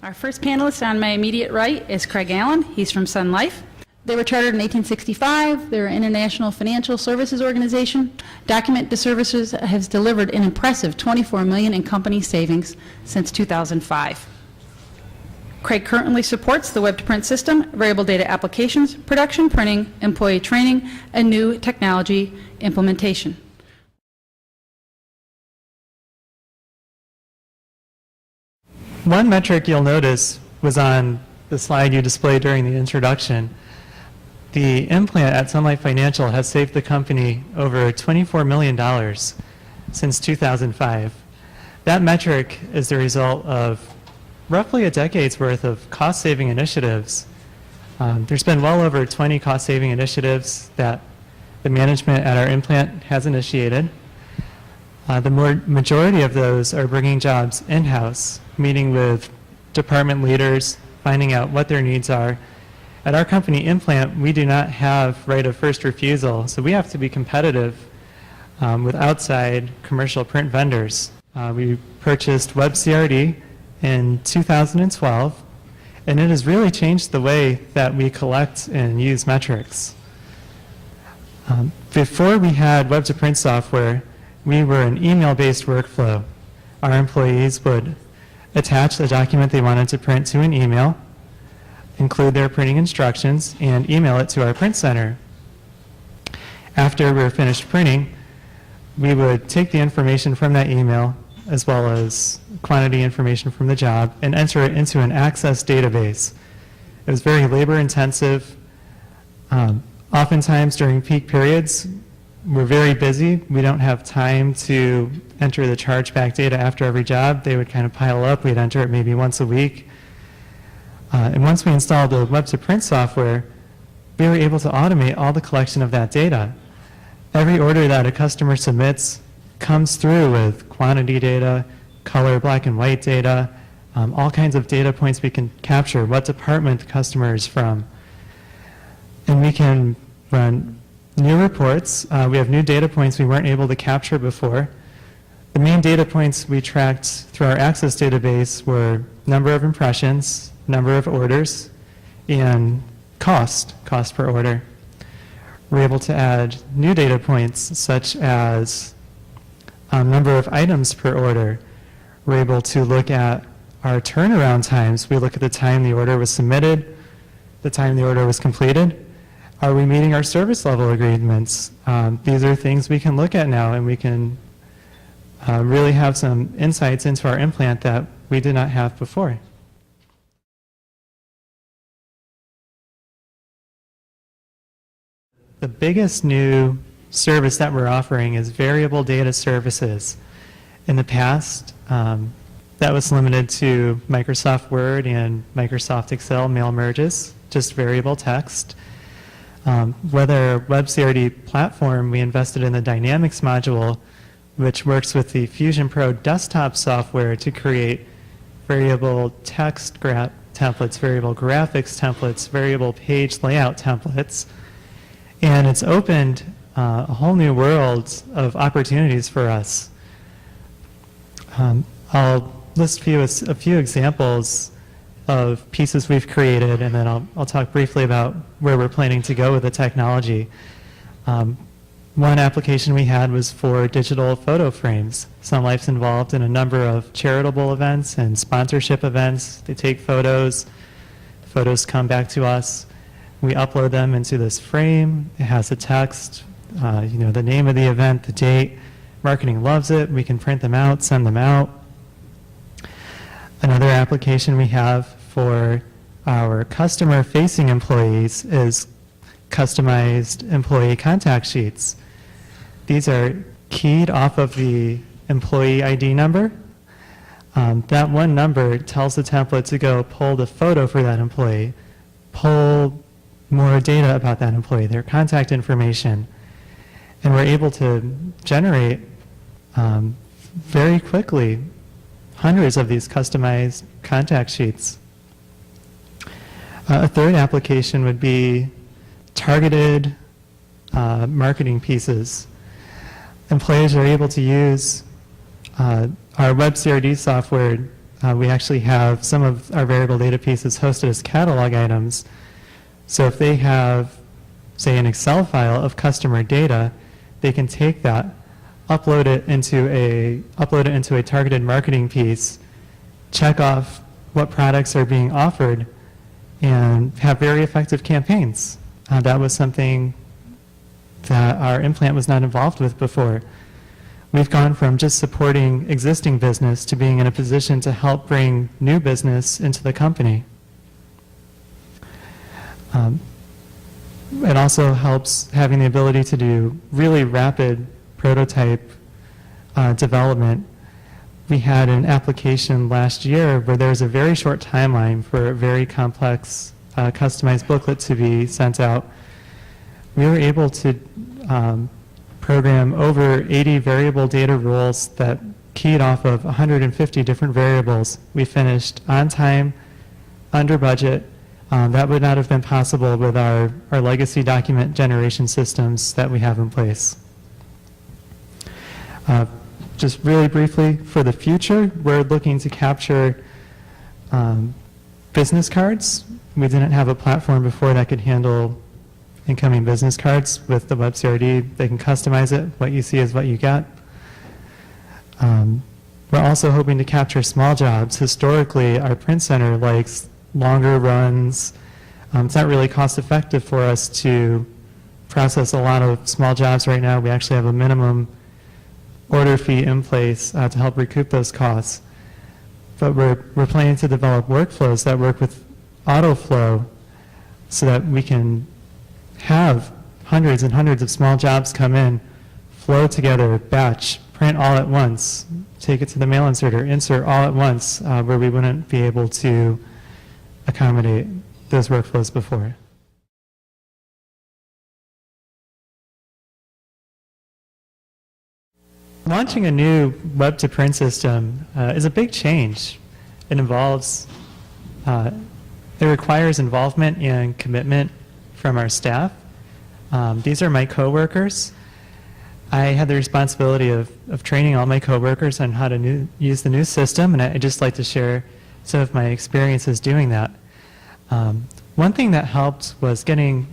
Our first panelist on my immediate right is Craig Allen. He's from Sun Life. They were chartered in 1865. They're an international financial services organization. Document Services has delivered an impressive $24 million in company savings since 2005. Craig currently supports the web-to-print system, variable data applications, production printing, employee training, and new technology implementation. One metric you'll notice was on the slide you displayed during the introduction. The implant at Sun Life Financial has saved the company over $24 million since 2005. That metric is the result of roughly a decade's worth of cost-saving initiatives. There's been well over 20 cost-saving initiatives that the management at our implant has initiated. The majority of those are bringing jobs in-house, meeting with department leaders, finding out what their needs are. At our company, Implant, we do not have right of first refusal, so we have to be competitive with outside commercial print vendors. We purchased WebCRD in 2012, and it has really changed the way that we collect and use metrics. Before we had web-to-print software, we were an email-based workflow. Our employees would attach the document they wanted to print to an email, include their printing instructions, and email it to our print center. After we were finished printing, we would take the information from that email, as well as quantity information from the job, and enter it into an Access database. It was very labor-intensive. Oftentimes during peak periods, we're very busy. We don't have time to enter the chargeback data after every job. They would kind of pile up. We'd enter it maybe once a week. And once we installed the web-to-print software, we were able to automate all the collection of that data. Every order that a customer submits comes through with quantity data, color, black and white data, all kinds of data points we can capture, what department the customer is from. And we can run new reports. We have new data points we weren't able to capture before. The main data points we tracked through our Access database were number of impressions, number of orders, and cost per order. We're able to add new data points such as number of items per order. We're able to look at our turnaround times. We look at the time the order was submitted, the time the order was completed. Are we meeting our service level agreements? These are things we can look at now, and we can really have some insights into our implant that we did not have before. The biggest new service that we're offering is variable data services. In the past, that was limited to Microsoft Word and Microsoft Excel mail merges, just variable text. With our WebCRD platform, we invested in the Dynamics module, which works with the Fusion Pro desktop software to create variable text templates, variable graphics templates, variable page layout templates. And it's opened a whole new world of opportunities for us. I'll list a few examples of pieces we've created, and then I'll talk briefly about where we're planning to go with the technology. One application we had was for digital photo frames. Sun Life's involved in a number of charitable events and sponsorship events. They take photos. The photos come back to us. We upload them into this frame. It has the text, the name of the event, the date. Marketing loves it. We can print them out, send them out. Another application we have for our customer-facing employees is customized employee contact sheets. These are keyed off of the employee ID number. That one number tells the template to go pull the photo for that employee, pull more data about that employee, their contact information, and we're able to generate very quickly hundreds of these customized contact sheets. A third application would be targeted marketing pieces. Employees are able to use our WebCRD software we actually have some of our variable data pieces hosted as catalog items. So if they have, say, an Excel file of customer data, they can take that, upload it into a targeted marketing piece, check off what products are being offered, and have very effective campaigns. That was something that our implant was not involved with before. We've gone from just supporting existing business to being in a position to help bring new business into the company. It also helps having the ability to do really rapid prototype development. We had an application last year where there was a very short timeline for a very complex customized booklet to be sent out. We were able to program over 80 variable data rules that keyed off of 150 different variables. We finished on time, under budget. That would not have been possible with our legacy document generation systems that we have in place. Just really briefly, for the future, we're looking to capture business cards. We didn't have a platform before that could handle incoming business cards. With the WebCRD, they can customize it. What you see is what you get. We're also hoping to capture small jobs. Historically, our print center likes longer runs. It's not really cost effective for us to process a lot of small jobs right now. We actually have a minimum order fee in place to help recoup those costs. But we're planning to develop workflows that work with autoflow so that we can have hundreds and hundreds of small jobs come in, flow together, batch, print all at once, take it to the mail inserter, insert all at once, where we wouldn't be able to accommodate those workflows before. Launching a new web-to-print system is a big change. It requires involvement and commitment from our staff. These are my coworkers. I had the responsibility of training all my coworkers on how to use the new system, and I'd just like to share some of my experiences doing that. One thing that helped was getting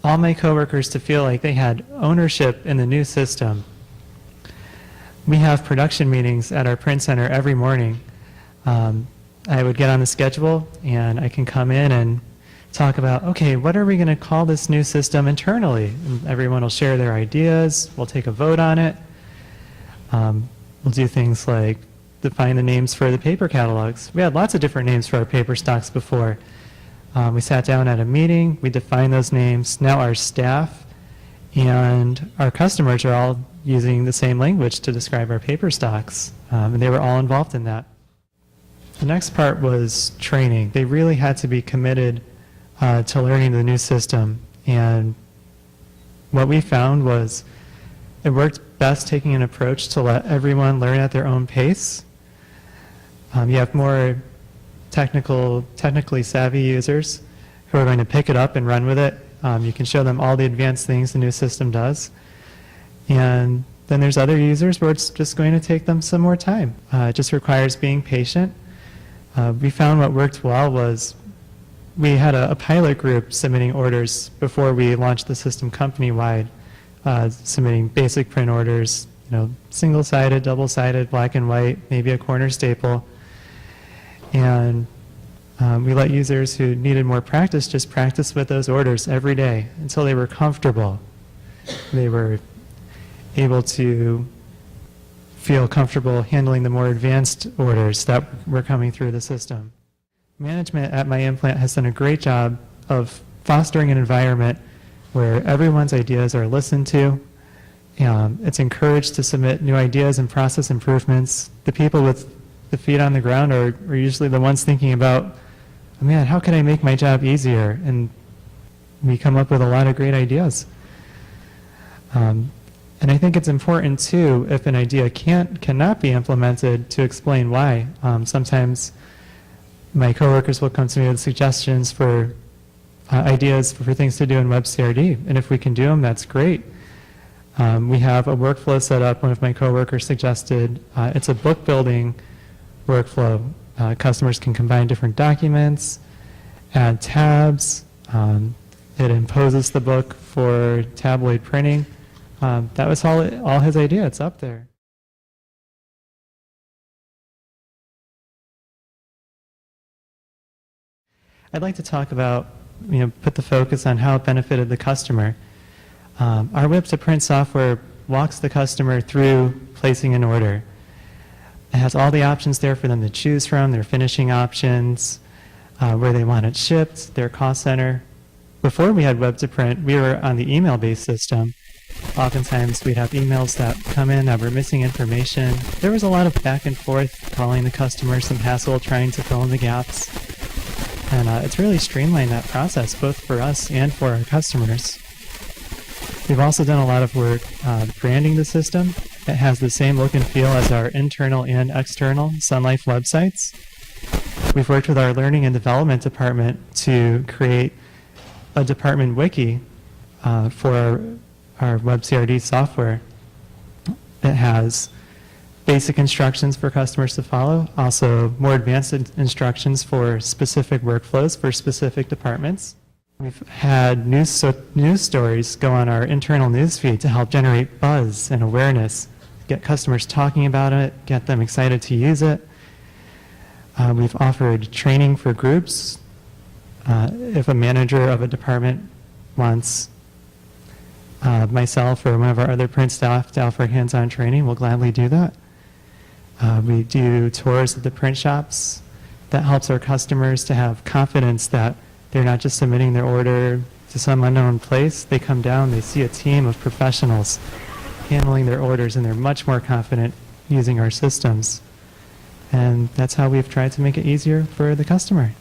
all my coworkers to feel like they had ownership in the new system. We have production meetings at our print center every morning. I would get on the schedule and I can come in and talk about, okay, what are we going to call this new system internally? And everyone will share their ideas. We'll take a vote on it. We'll do things like define the names for the paper catalogs. We had lots of different names for our paper stocks before. We sat down at a meeting. We defined those names. Now our staff and our customers are all using the same language to describe our paper stocks, and they were all involved in that. The next part was training. They really had to be committed to learning the new system, and what we found was it worked best taking an approach to let everyone learn at their own pace. You have more technically savvy users who are going to pick it up and run with it. You can show them all the advanced things the new system does. And then there's other users where it's just going to take them some more time. It just requires being patient. We found what worked well was we had a pilot group submitting orders before we launched the system company-wide, submitting basic print orders, single-sided, double-sided, black and white, maybe a corner staple. And we let users who needed more practice just practice with those orders every day until they were comfortable. They were able to feel comfortable handling the more advanced orders that were coming through the system. Management at my implant has done a great job of fostering an environment where everyone's ideas are listened to. It's encouraged to submit new ideas and process improvements. The people with the feet on the ground are usually the ones thinking about, oh, man, how can I make my job easier? And we come up with a lot of great ideas. And I think it's important, too, if an idea cannot be implemented, to explain why. Sometimes my coworkers will come to me with suggestions for ideas for things to do in WebCRD, and if we can do them, that's great. We have a workflow set up. One of my coworkers suggested it's a book building workflow Customers can combine different documents, add tabs. It imposes the book for tabloid printing. That was all his idea. It's up there. I'd like to talk about, put the focus on how it benefited the customer. Our whip-to-print software walks the customer through placing an order. It has all the options there for them to choose from, their finishing options, where they want it shipped, their cost center. Before we had web-to-print, we were on the email-based system. Oftentimes, we'd have emails that come in that were missing information. There was a lot of back and forth, calling the customer, some hassle trying to fill in the gaps. And it's really streamlined that process, both for us and for our customers. We've also done a lot of work branding the system. It has the same look and feel as our internal and external Sun Life websites. We've worked with our learning and development department to create a department wiki for our WebCRD software. It has basic instructions for customers to follow, also more advanced instructions for specific workflows for specific departments. We've had news stories go on our internal news feed to help generate buzz and awareness, get customers talking about it, get them excited to use it. We've offered training for groups. If a manager of a department wants myself or one of our other print staff to offer hands-on training, we'll gladly do that. We do tours of the print shops. That helps our customers to have confidence that they're not just submitting their order to some unknown place. They come down, they see a team of professionals handling their orders, and they're much more confident using our systems. And that's how we've tried to make it easier for the customer.